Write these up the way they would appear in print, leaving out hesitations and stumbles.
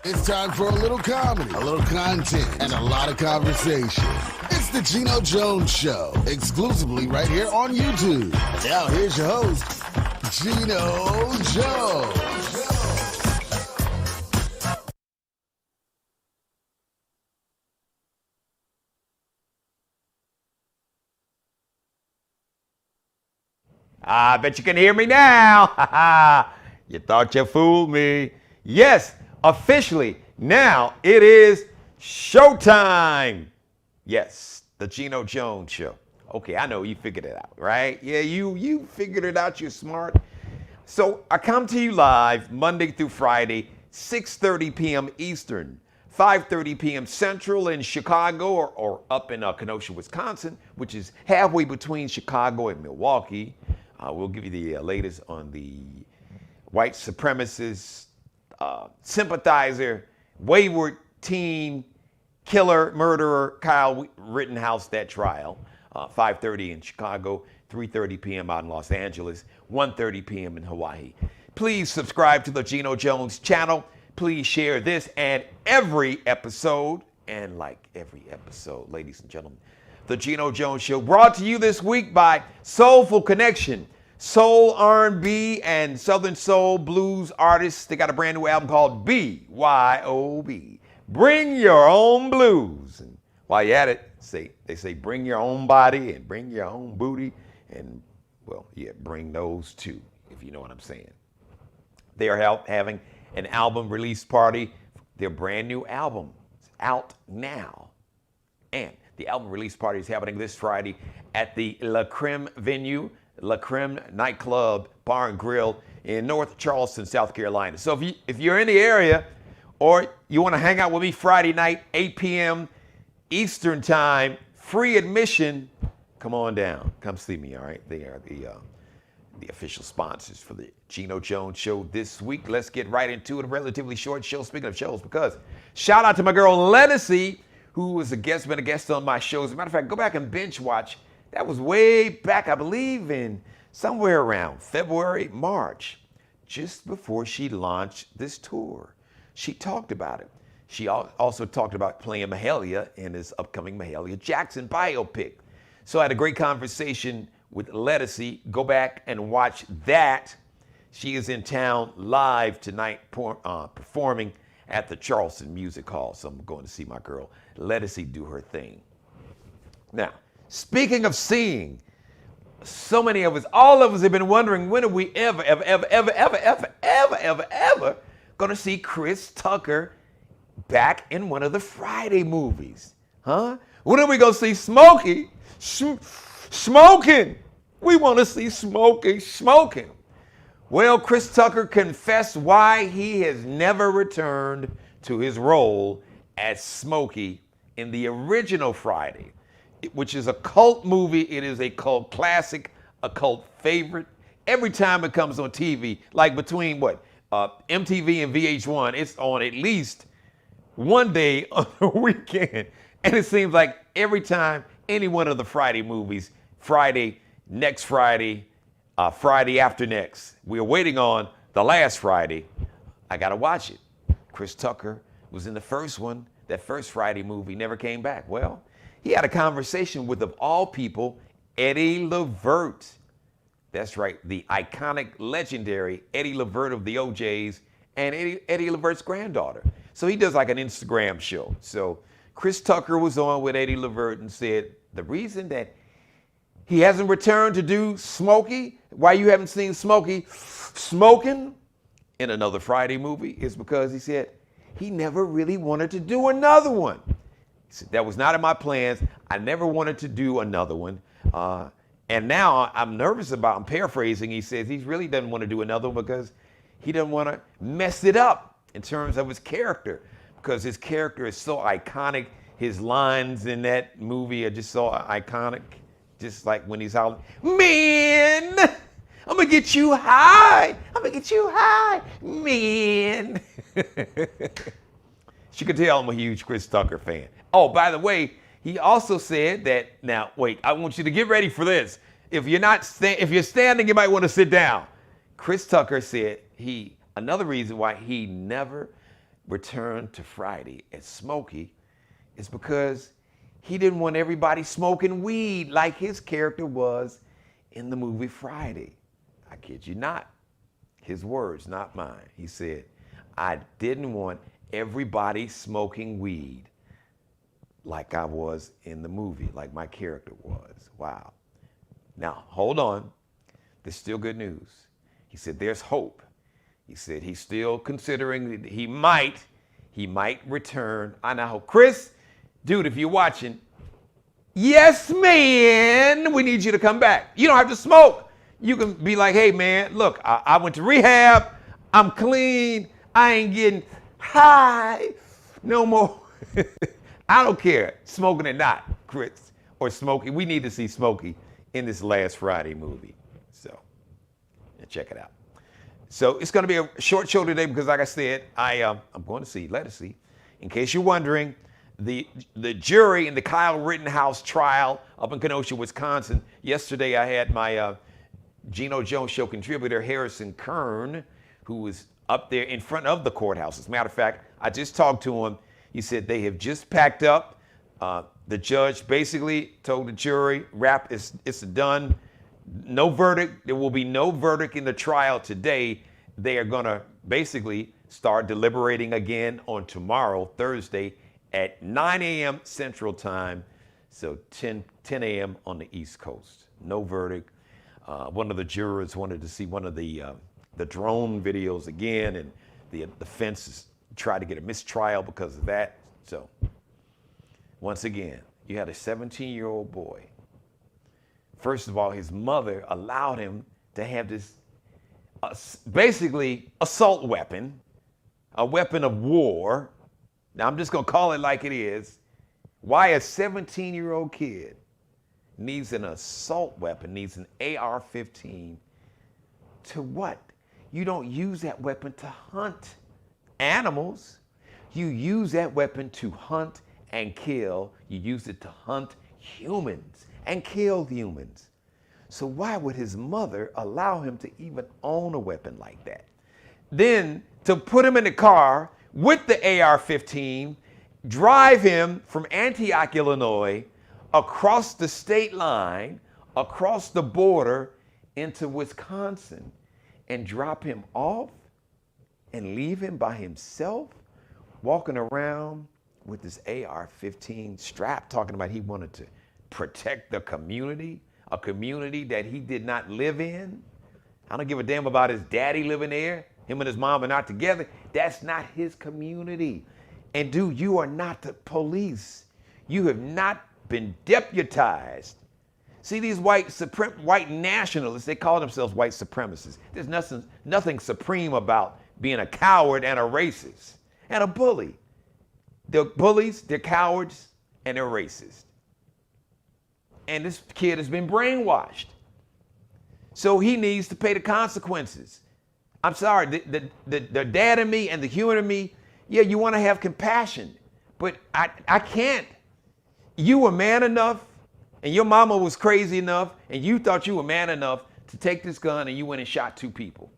It's time for a little comedy, a little content, and a lot of conversation. It's the Geno Jones Show, exclusively right here on YouTube. Now here's your host, Geno Jones. I bet you can hear me now. You thought you fooled me. Yes, officially, now it is showtime. Yes, the Geno Jones Show. Okay, I know you figured it out, right? Yeah, you figured it out. You're smart. So I come to you live Monday through Friday, 6:30 p.m. Eastern, 5:30 p.m. Central in Chicago or up in Kenosha, Wisconsin, which is halfway between Chicago and Milwaukee. We'll give you the latest on the white supremacist, sympathizer, wayward teen, killer, murderer, Kyle Rittenhouse, that trial. 5:30 in Chicago, 3:30 p.m. out in Los Angeles, 1:30 p.m. in Hawaii. Please subscribe to the Geno Jones channel. Please share this and every episode. And like every episode, ladies and gentlemen, the Geno Jones Show brought to you this week by Soulful Connection, soul, R&B, and Southern soul blues artists. They got a brand new album called BYOB. Bring your own blues. And while you're at it, they say bring your own body and bring your own booty. And, well, yeah, bring those too, if you know what I'm saying. They are having an album release party. Their brand new album is out now. And the album release party is happening this Friday at the La Creme venue, La Creme nightclub, bar and grill in North Charleston, South Carolina. So if you're in the area or you want to hang out with me Friday night, 8 p.m. Eastern time, free admission, come on down. Come see me, all right? They are the official sponsors for the Geno Jones Show this week. Let's get right into it. A relatively short show, speaking of shows, because shout out to my girl Lettucey, who was been a guest on my shows. As a matter of fact, go back and binge watch. That was way back, I believe, in somewhere around February, March, just before she launched this tour. She talked about it. She also talked about playing Mahalia in his upcoming Mahalia Jackson biopic. So I had a great conversation with Lettucey. Go back and watch that. She is in town live tonight performing at the Charleston Music Hall. So I'm going to see my girl Lettucey do her thing. Now, speaking of seeing, so many of us, all of us have been wondering, when are we ever gonna see Chris Tucker back in one of the Friday movies? Huh? When are we gonna see Smokey smoking? We wanna see Smokey smoking. Well, Chris Tucker confessed why he has never returned to his role as Smokey in the original Friday, which is a cult movie. It is a cult classic, a cult favorite. Every time it comes on TV, like between MTV and VH1, it's on at least one day on the weekend. And it seems like every time any one of the Friday movies, Friday, next Friday, Friday after next, we're waiting on the last Friday. I gotta watch it. Chris Tucker was in the first one. That first Friday movie never came back. Well, he had a conversation with, of all people, Eddie Levert. That's right, the iconic, legendary Eddie Levert of the OJs and Eddie Levert's granddaughter. So he does like an Instagram show. So Chris Tucker was on with Eddie Levert and said the reason that he hasn't returned to do Smokey, why you haven't seen Smokey smoking in another Friday movie, is because he said he never really wanted to do another one. He said, that was not in my plans. I never wanted to do another one. And now I'm nervous about, I'm paraphrasing, he says he really doesn't want to do another one because he doesn't want to mess it up in terms of his character, because his character is so iconic. His lines in that movie are just so iconic. Just like when he's out, man, I'm gonna get you high. I'm gonna get you high, man. She could tell I'm a huge Chris Tucker fan. Oh, by the way, he also said that, now wait, I want you to get ready for this. If you're standing, you might want to sit down. Chris Tucker said another reason why he never returned to Friday as Smokey is because he didn't want everybody smoking weed like his character was in the movie Friday. I kid you not. His words, not mine. He said, I didn't want everybody smoking weed like I was in the movie, like my character was. Wow. Now, hold on. There's still good news. He said, there's hope. He said he's still considering that he might return. I know. Chris, dude, if you're watching, yes, man, we need you to come back. You don't have to smoke. You can be like, hey, man, look, I went to rehab. I'm clean. I ain't getting high no more. I don't care, smoking or not, Chris, or Smokey. We need to see Smokey in this last Friday movie. So, check it out. So it's going to be a short show today because, like I said, I'm going to see, let us see. In case you're wondering, the jury in the Kyle Rittenhouse trial up in Kenosha, Wisconsin. Yesterday I had my Geno Jones Show contributor, Harrison Kern, who was up there in front of the courthouse. As a matter of fact, I just talked to him. He said they have just packed up. The judge basically told the jury, it's done. No verdict. There will be no verdict in the trial today. They are going to basically start deliberating again on tomorrow, Thursday, at 9 a.m. Central Time, so 10 a.m. on the East Coast. No verdict. One of the jurors wanted to see one of the drone videos again, and the defense is tried to get a mistrial because of that. So, once again, you had a 17-year-old boy. First of all, his mother allowed him to have this basically assault weapon, a weapon of war. Now, I'm just going to call it like it is. Why a 17-year-old kid needs an assault weapon, needs an AR-15 to what? You don't use that weapon to hunt animals. You use that weapon to hunt and kill. You use it to hunt humans and kill humans. So why would his mother allow him to even own a weapon like that? Then to put him in the car with the AR-15, drive him from Antioch, Illinois, across the state line, across the border into Wisconsin, and drop him off and leave him by himself, walking around with this AR-15 strap, talking about he wanted to protect the community, a community that he did not live in. I don't give a damn about his daddy living there. Him and his mom are not together. That's not his community. And dude, you are not the police. You have not been deputized. See, these white nationalists, they call themselves white supremacists. There's nothing supreme about being a coward and a racist and a bully. They're bullies, they're cowards, and they're racist. And this kid has been brainwashed. So he needs to pay the consequences. I'm sorry, the dad in me and the human in me, yeah, you want to have compassion, but I can't. You were man enough, and your mama was crazy enough, and you thought you were man enough to take this gun and you went and shot 2 people.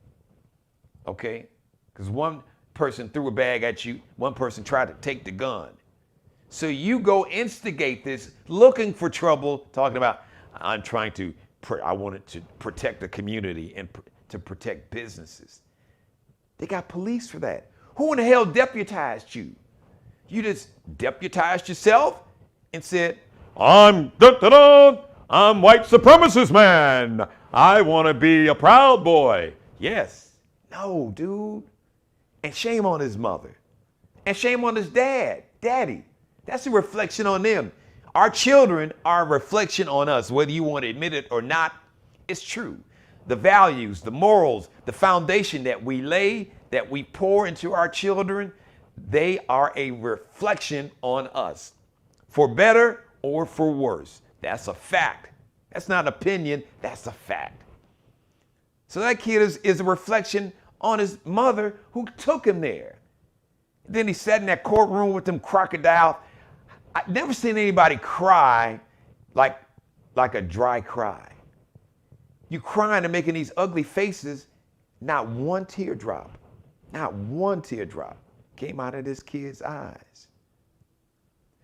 Okay? Because one person threw a bag at you, one person tried to take the gun. So you go instigate this, looking for trouble, talking about, I wanted to protect the community and to protect businesses. They got police for that. Who in the hell deputized you? You just deputized yourself and said, I'm white supremacist man. I want to be a proud boy. Yes. No, dude. And shame on his mother. And shame on his daddy. That's a reflection on them. Our children are a reflection on us, whether you want to admit it or not. It's true. The values, the morals, the foundation that we lay, that we pour into our children, they are a reflection on us, for better or for worse. That's a fact. That's not an opinion, that's a fact. So that kid is a reflection on his mother who took him there. Then he sat in that courtroom with them crocodiles. I've never seen anybody cry like a dry cry. You crying and making these ugly faces, not one teardrop. Not one teardrop. came out of this kid's eyes.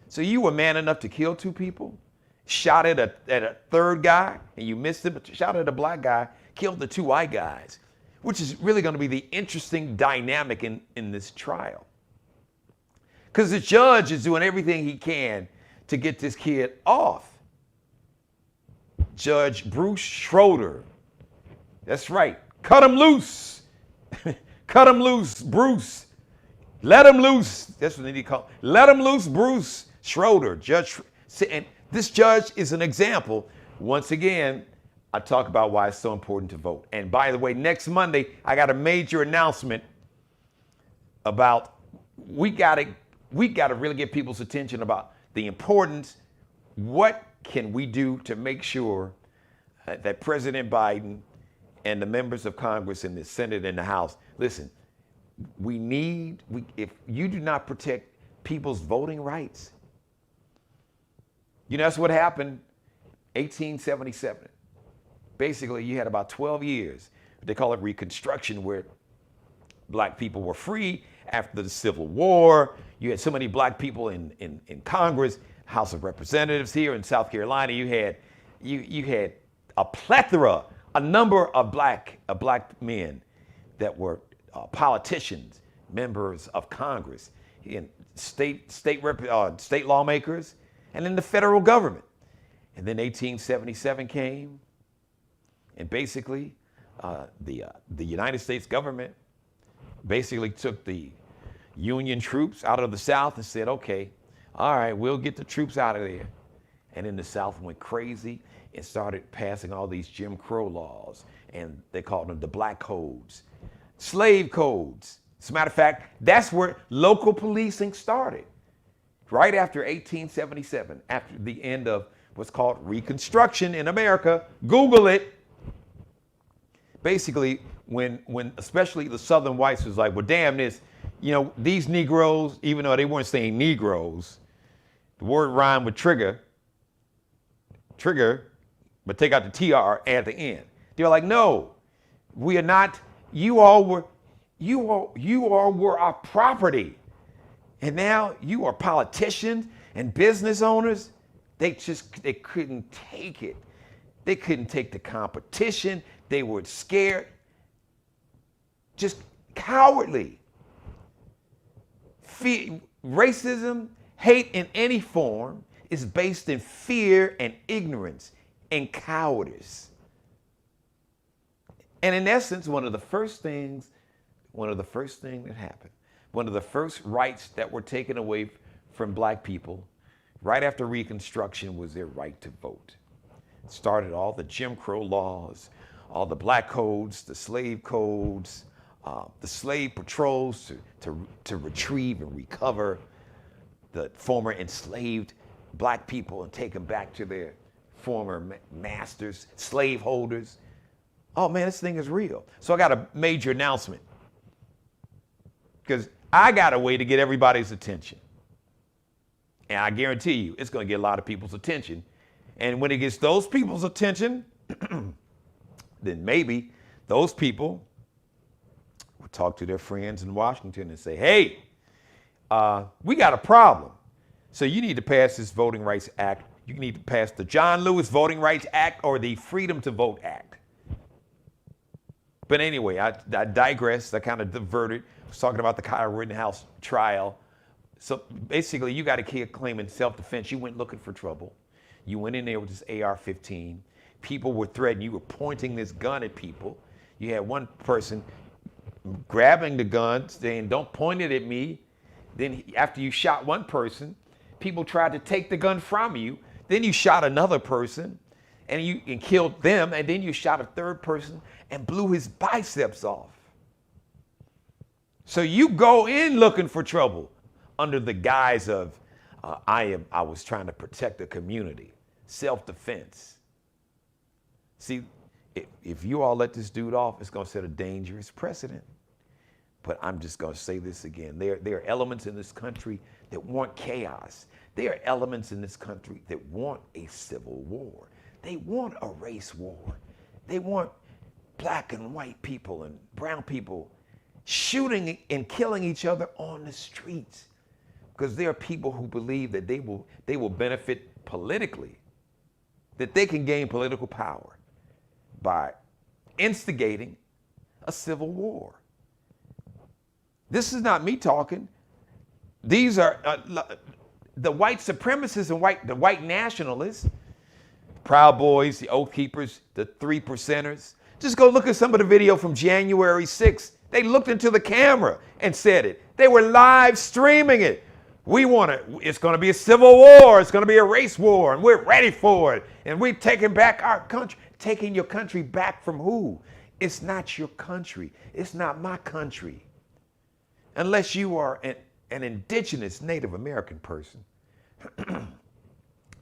So you were man enough to kill 2 people, shot at a third guy, and you missed it, but you shot at a black guy, killed the 2 white guys, which is really going to be the interesting dynamic in this trial. Because the judge is doing everything he can to get this kid off. Judge Bruce Schroeder. That's right. Cut him loose. Cut him loose, Bruce. Let him loose. That's what they need to call. Let him loose, Bruce Schroeder. And this judge is an example. Once again, I talk about why it's so important to vote. And by the way, next Monday, I got a major announcement about we got to really get people's attention about the importance. What can we do to make sure that President Biden and the members of Congress and the Senate and the House, listen, if you do not protect people's voting rights, that's what happened 1877. Basically, you had about 12 years. They call it Reconstruction, where black people were free after the Civil War. You had so many black people in Congress, House of Representatives here in South Carolina. You had a plethora, a number of black men that were politicians, members of Congress, and state lawmakers, and then the federal government. And then 1877 came, and basically the United States government basically took the Union troops out of the South and said, okay, all right, we'll get the troops out of there. And then the South went crazy and started passing all these Jim Crow laws, and they called them the black codes, slave codes. As a matter of fact, that's where local policing started, right after 1877, after the end of what's called Reconstruction in America. Google it. Basically, when especially the Southern whites was like, well, damn this, these Negroes, even though they weren't saying Negroes, the word rhymed with trigger, but take out the TR at the end. They're like, no, we are not. You all were our property, and now you are politicians and business owners. They couldn't take it. They couldn't take the competition. They were scared, just cowardly. Racism, hate in any form is based in fear and ignorance and cowardice. And in essence, one of the first things that happened, one of the first rights that were taken away from black people right after Reconstruction was their right to vote. It started all the Jim Crow laws, all the black codes, the slave codes, the slave patrols to retrieve and recover the former enslaved black people and take them back to their former masters, slave holders. Oh man, this thing is real. So I got a major announcement, because I got a way to get everybody's attention. And I guarantee you, it's going to get a lot of people's attention. And when it gets those people's attention, then maybe those people will talk to their friends in Washington and say, hey, we got a problem. So you need to pass this Voting Rights Act. You need to pass the John Lewis Voting Rights Act or the Freedom to Vote Act. But anyway, I digressed. I kind of diverted. I was talking about the Kyle Rittenhouse trial. So basically, you got a kid claiming self-defense. You went looking for trouble. You went in there with this AR-15. People were threatening. You were pointing this gun at people. You had one person grabbing the gun, saying, don't point it at me. Then after you shot one person, people tried to take the gun from you. Then you shot another person and killed them. And then you shot a third person and blew his biceps off. So you go in looking for trouble under the guise of, I was trying to protect the community, self-defense. See, if you all let this dude off, it's going to set a dangerous precedent. But I'm just going to say this again. There are elements in this country that want chaos. There are elements in this country that want a civil war. They want a race war. They want black and white people and brown people shooting and killing each other on the streets. Because there are people who believe that they will benefit politically, that they can gain political power by instigating a civil war. This is not me talking. These are the white supremacists and the white nationalists, Proud Boys, the Oath Keepers, the 3%ers. Just go look at some of the video from January 6th. They looked into the camera and said it. They were live streaming it. It's going to be a civil war. It's going to be a race war, and we're ready for it. And we're taking back our country. Taking your country back from who? It's not your country. It's not my country. Unless you are an indigenous Native American person,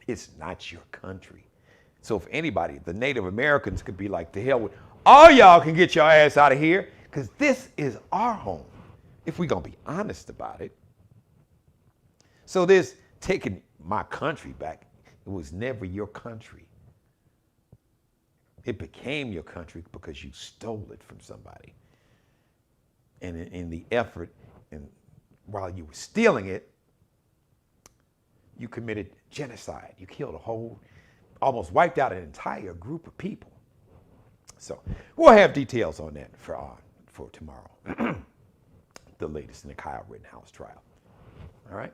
it's not your country. So if anybody, the Native Americans could be like, to hell with, all y'all can get your ass out of here, because this is our home, if we're going to be honest about it. So this taking my country back, it was never your country. It became your country because you stole it from somebody. And in the effort, and while you were stealing it, you committed genocide. You killed almost wiped out an entire group of people. So we'll have details on that for tomorrow. The latest in the Kyle Rittenhouse trial. All right.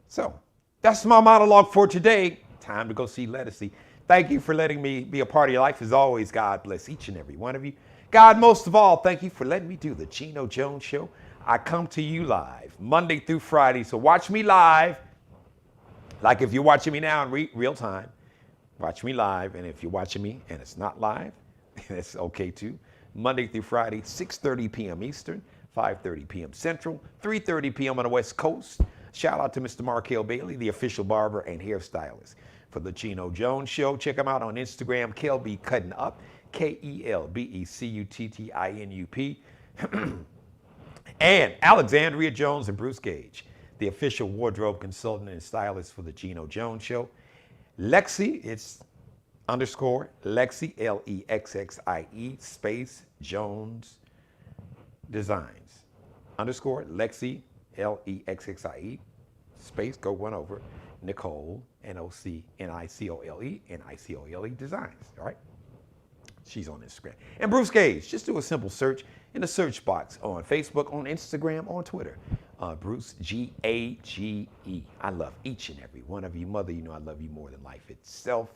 So that's my monologue for today. Time to go see Lettucey. Thank you for letting me be a part of your life. As always, God bless each and every one of you. God, most of all, thank you for letting me do the Geno Jones Show. I come to you live Monday through Friday. So watch me live. Like if you're watching me now in real time, watch me live. And if you're watching me and it's not live, that's okay too. Monday through Friday, 6:30 p.m. Eastern, 5:30 p.m. Central, 3:30 p.m. on the West Coast. Shout out to Mr. Markel Bailey, the official barber and hairstylist for the Geno Jones Show. Check him out on Instagram, Kelby Cutting Up, KELBECUTTINUP. And Alexandria Jones and Bruce Gage, the official wardrobe consultant and stylist for the Geno Jones Show. Lexi, it's _ Lexi, LEXXIE, space, Jones Designs. _ Lexi, LEXXIE, space, go one over, Nicole, NOCNICOLE, NICOLE Designs, all right? She's on Instagram. And Bruce Gage, just do a simple search in the search box on Facebook, on Instagram, on Twitter. Bruce, G-A-G-E. I love each and every one of you. Mother, you know I love you more than life itself.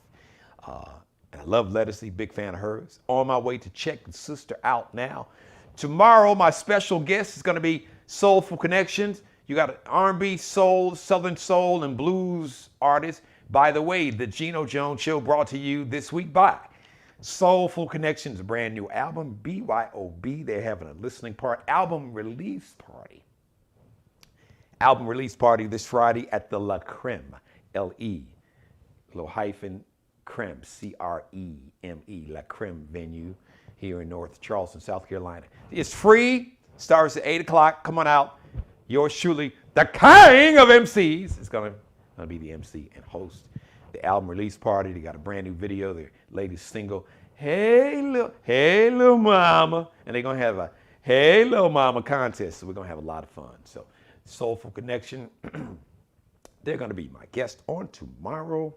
And I love Lettucey, big fan of hers. On my way to check the sister out now. Tomorrow, my special guest is going to be Soulful Connections. You got an R&B, soul, Southern soul, and blues artist. By the way, the Geno Jones Show brought to you this week by Soulful Connections, a brand new album, BYOB. They're having a listening album release party. Album release party this Friday at the La Creme, L-E, little hyphen, Creme, C-R-E-M-E, La Creme venue here in North Charleston, South Carolina. It's free, starts at 8 o'clock. Come on out. Yours truly, the king of MCs, is going to be the MC and host the album release party. They got a brand new video, their latest single, Hey Little Mama. And they're going to have a Hey Little Mama contest. So we're going to have a lot of fun. So Soulful Connection, they're going to be my guest on tomorrow.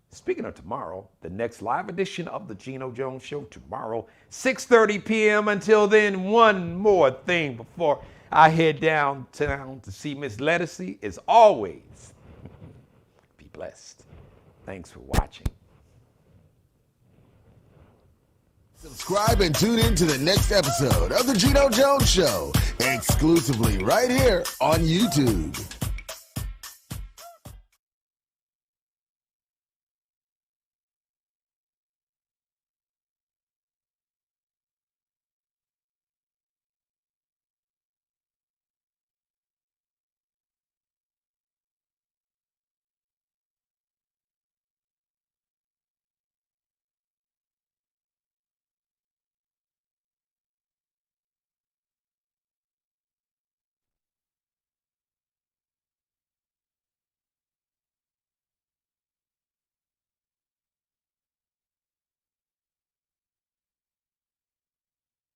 Speaking of tomorrow, the next live edition of the Geno Jones Show tomorrow, 6:30 p.m. Until then, one more thing before I head downtown to see Miss Lettucey. As always, be blessed. Thanks for watching. Subscribe and tune in to the next episode of the Geno Jones Show, exclusively right here on YouTube.